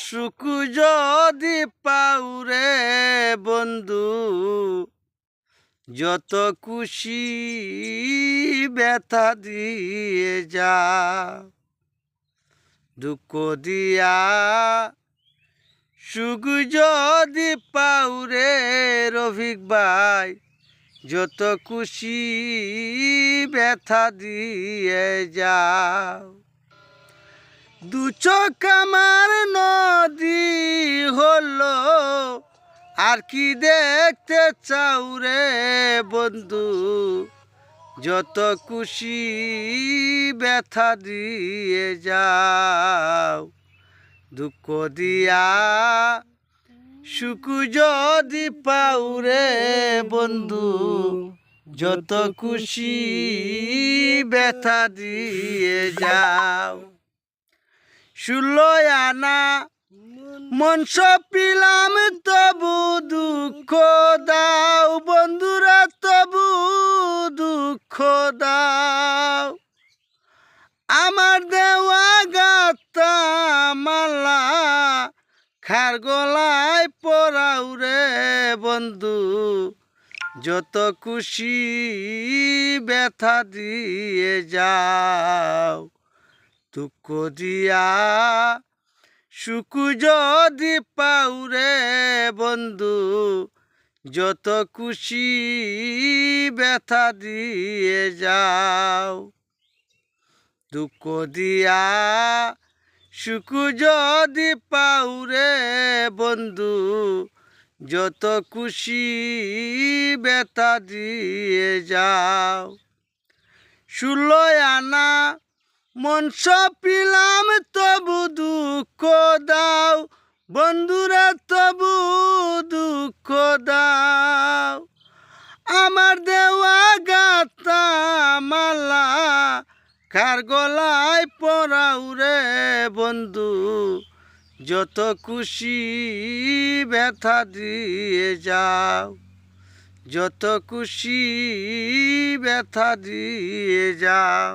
সুখ যদি পাউরে বন্ধু, যত খুশি ব্যথা দিয়ে যা। দুঃখ দিয়া সুখ যদি পাউরে রফিক ভাই, যত খুশি ব্যথা দিয়ে যাও। দু চোখ আমার নদী হলো, আর কি দেখতে চাও রে বন্ধু, যত খুশি ব্যথা দিয়ে যাও। দুঃখ দিয়া সুখ যদি পাও রে বন্ধু, যত খুশি ব্যথা দিয়ে যাও। 16 আনা মন সপিলাম তবু দুঃখ দাও বন্ধুরা, তবু দুঃখ দাও। আমার দেওয়া গাতা মালা খার গলায় পরাও রে বন্ধু, যত খুশি ব্যথা দিয়ে যাও। দুঃখ দিয়া সুখ যদি পাও রে বন্ধু, যত খুশি ব্যথা দিয়ে যাও। দুঃখ দিয়া সুখ যদি পাও রে বন্ধু, যত খুশি ব্যথা দিয়ে যাও। 16 আনা মন সপিলাম তবু দুঃখ দাও বন্ধুরা, তবু দুঃখ দাও। আমার দেওয়া গাতা মালা কার গলায় পরাও রে বন্ধু, যত খুশি ব্যথা দিয়ে যাও। যত খুশি ব্যথা দিয়ে যাও।